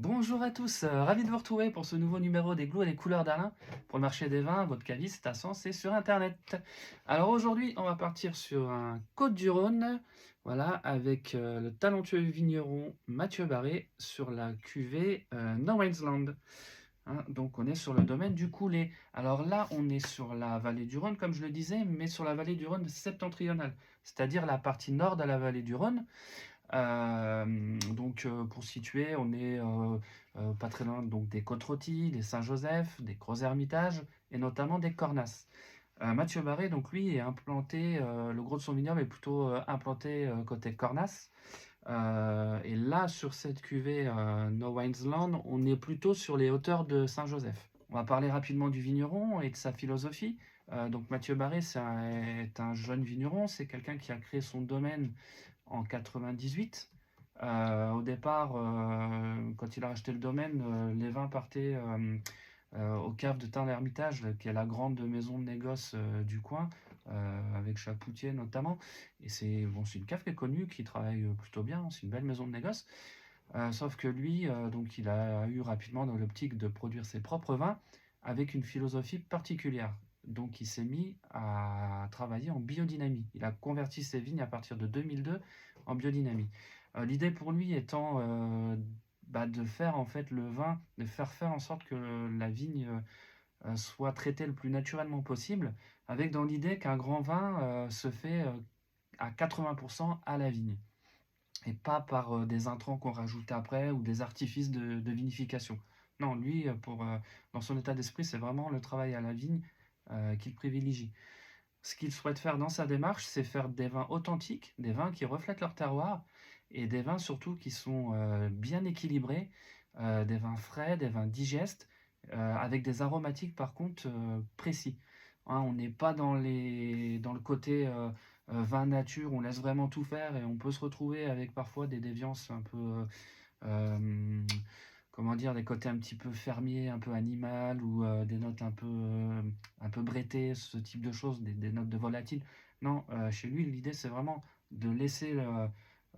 Bonjour à tous, ravi de vous retrouver pour ce nouveau numéro des Goûts et des couleurs d'Alain pour le marché des vins, votre caviste à Sens et sur internet. Alors aujourd'hui, on va partir sur un Côte-du-Rhône, voilà, avec le talentueux vigneron Mathieu Barré sur la cuvée No Man's Land. Hein, donc on est sur le domaine du Coulé. Alors là, on est sur la vallée du Rhône, comme je le disais, mais sur la vallée du Rhône septentrionale, c'est-à-dire la partie nord de la vallée du Rhône. Pour situer, on est pas très loin donc, des Côtes-Rôties, des Saint-Joseph, des Gros Hermitages et notamment des Cornasses. Mathieu Barré, donc lui, est implanté, le gros de son vignoble est plutôt implanté côté Cornasse. Et là, sur cette cuvée No Wines Land, on est plutôt sur les hauteurs de Saint-Joseph. On va parler rapidement du vigneron et de sa philosophie. Donc Mathieu Barré, est un jeune vigneron, c'est quelqu'un qui a créé son domaine en 98. Au départ, quand il a racheté le domaine, les vins partaient aux caves de Tain-l'Hermitage, qui est la grande maison de négoce du coin, avec Chapoutier notamment. Et c'est bon, une cave qui est connue, qui travaille plutôt bien, hein, c'est une belle maison de négoce. Sauf que lui, donc, il a eu rapidement dans l'optique de produire ses propres vins avec une philosophie particulière. Donc il s'est mis à travailler en biodynamie. Il a converti ses vignes à partir de 2002 en biodynamie. L'idée pour lui étant de faire en fait le vin, de faire en sorte que la vigne soit traitée le plus naturellement possible, avec dans l'idée qu'un grand vin se fait à 80% à la vigne et pas par des intrants qu'on rajoute après ou des artifices de vinification. Non, lui, dans son état d'esprit, c'est vraiment le travail à la vigne qu'il privilégie. Ce qu'il souhaite faire dans sa démarche, c'est faire des vins authentiques, des vins qui reflètent leur terroir, et des vins surtout qui sont bien équilibrés, des vins frais, des vins digestes, avec des aromatiques par contre précis. Hein, on n'est pas dans le côté vin nature, on laisse vraiment tout faire et on peut se retrouver avec parfois des déviances un peu euh, comment dire, des côtés un petit peu fermiers, un peu animal, ou des notes un peu brettées, ce type de choses, des notes de volatile. Non, chez lui, l'idée, c'est vraiment de laisser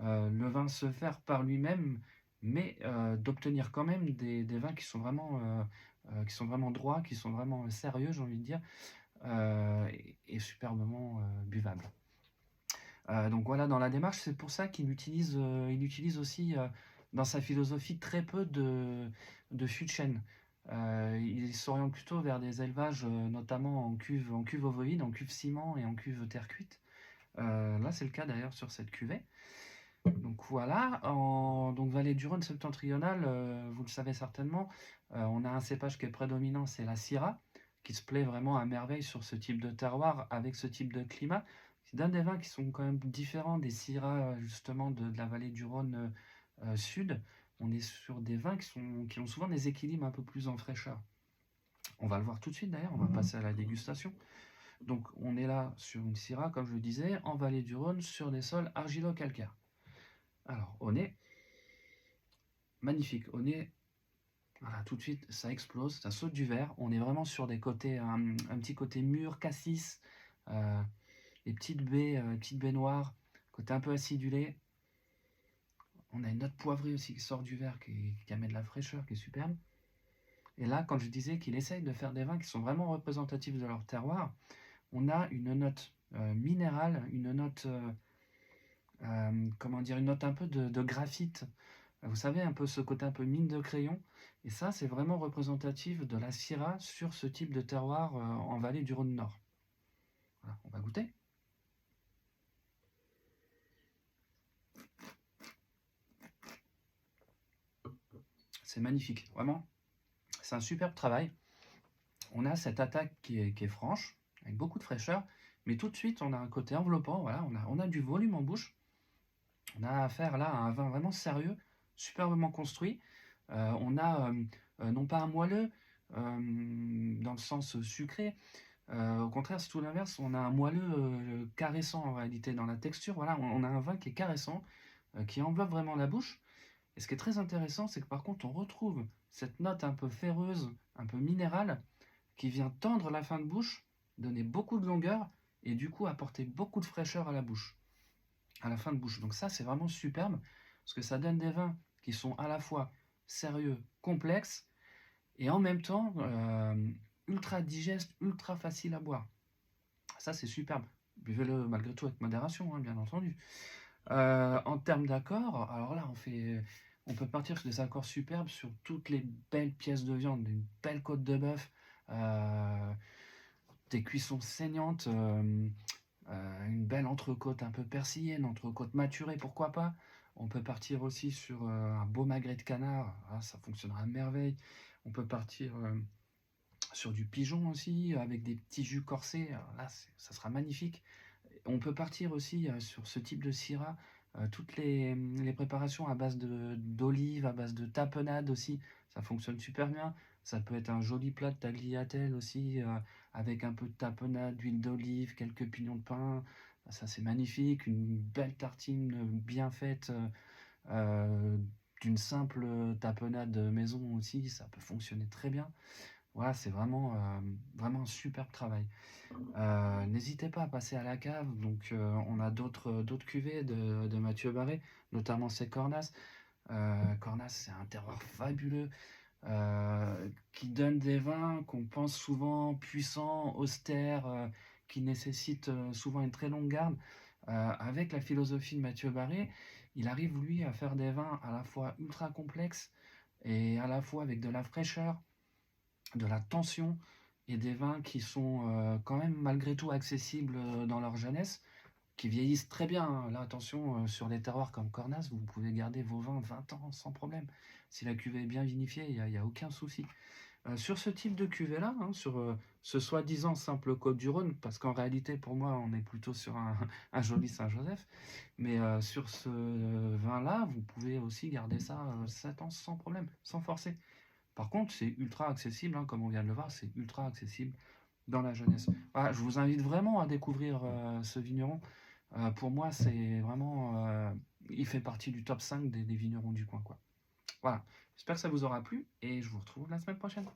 le vin se faire par lui-même, mais d'obtenir quand même des vins qui sont vraiment droits, qui sont vraiment sérieux, j'ai envie de dire, et superbement buvables. Donc voilà, dans la démarche, c'est pour ça il utilise aussi dans sa philosophie très peu de fûts de chêne. Il s'oriente plutôt vers des élevages, notamment en cuve ovoïde, en cuve ciment et en cuve terre cuite. Là, c'est le cas d'ailleurs sur cette cuvée. Donc voilà, donc vallée du Rhône septentrionale, vous le savez certainement, on a un cépage qui est prédominant, c'est la Syrah, qui se plaît vraiment à merveille sur ce type de terroir, avec ce type de climat, qui donne des vins qui sont quand même différents des Syrahs justement de la vallée du Rhône sud. On est sur des vins qui ont souvent des équilibres un peu plus en fraîcheur. On va le voir tout de suite d'ailleurs, on va passer à la dégustation. Donc on est là sur une Syrah, comme je le disais, en vallée du Rhône, sur des sols argilo-calcaires. Alors, au nez, magnifique. Au nez, voilà, tout de suite, ça explose, ça saute du verre. On est vraiment sur des côtés, un petit côté mûr, cassis, euh, les petites baies noires, côté un peu acidulé. On a une note poivrée aussi qui sort du verre, qui amène de la fraîcheur, qui est superbe. Et là, quand je disais qu'il essaye de faire des vins qui sont vraiment représentatifs de leur terroir, on a une note minérale, une note, comment dire, une note un peu de graphite. Vous savez, un peu ce côté un peu mine de crayon. Et ça, c'est vraiment représentatif de la Syrah sur ce type de terroir en vallée du Rhône Nord. Voilà, on va goûter. C'est magnifique, vraiment. C'est un superbe travail. On a cette attaque qui est franche, avec beaucoup de fraîcheur, mais tout de suite, on a un côté enveloppant. Voilà, on a du volume en bouche. On a affaire là à un vin vraiment sérieux, superbement construit. On a non pas un moelleux dans le sens sucré. Au contraire, c'est tout l'inverse. On a un moelleux caressant en réalité dans la texture. Voilà, on a un vin qui est caressant, qui enveloppe vraiment la bouche. Et ce qui est très intéressant, c'est que par contre, on retrouve cette note un peu ferreuse, un peu minérale, qui vient tendre la fin de bouche, donner beaucoup de longueur et du coup apporter beaucoup de fraîcheur à la bouche, à la fin de bouche. Donc ça, c'est vraiment superbe parce que ça donne des vins qui sont à la fois sérieux, complexe et en même temps ultra digeste, ultra facile à boire. Ça, c'est superbe. Buvez-le malgré tout avec modération, hein, bien entendu. En termes d'accords, alors là, on peut partir sur des accords superbes sur toutes les belles pièces de viande, une belle côte de bœuf, des cuissons saignantes, une belle entrecôte un peu persillée, une entrecôte maturée, pourquoi pas. On peut partir aussi sur un beau magret de canard, ah, ça fonctionnera à merveille. On peut partir sur du pigeon aussi, avec des petits jus corsés, alors là, ça sera magnifique. On peut partir aussi sur ce type de syrah, toutes les préparations à base d'olives, à base de tapenade aussi, ça fonctionne super bien. Ça peut être un joli plat de tagliatelle aussi, avec un peu de tapenade, d'huile d'olive, quelques pignons de pain. Ça, c'est magnifique. Une belle tartine bien faite, euh, d'une simple tapenade maison aussi, ça peut fonctionner très bien. Voilà, c'est vraiment un superbe travail. N'hésitez pas à passer à la cave. Donc, on a d'autres cuvées de Mathieu Barré, notamment ses Cornas. Cornas, c'est un terroir fabuleux qui donne des vins qu'on pense souvent puissants, austères, qui nécessitent souvent une très longue garde. Avec la philosophie de Mathieu Barré, il arrive, lui, à faire des vins à la fois ultra complexes et à la fois avec de la fraîcheur, de la tension et des vins qui sont quand même malgré tout accessibles dans leur jeunesse, qui vieillissent très bien, hein. Là, attention, sur les terroirs comme Cornas, vous pouvez garder vos vins 20 ans sans problème. Si la cuvée est bien vinifiée, il y a aucun souci. Sur ce type de cuvée-là, hein, sur ce soi-disant simple Côte du Rhône, parce qu'en réalité, pour moi, on est plutôt sur un joli Saint-Joseph, mais sur ce vin-là, vous pouvez aussi garder ça 7 ans sans problème, sans forcer. Par contre, c'est ultra accessible, hein, comme on vient de le voir, c'est ultra accessible dans la jeunesse. Voilà, je vous invite vraiment à découvrir ce vigneron. Pour moi, c'est vraiment, il fait partie du top 5 des vignerons du coin, quoi. Voilà, j'espère que ça vous aura plu et je vous retrouve la semaine prochaine.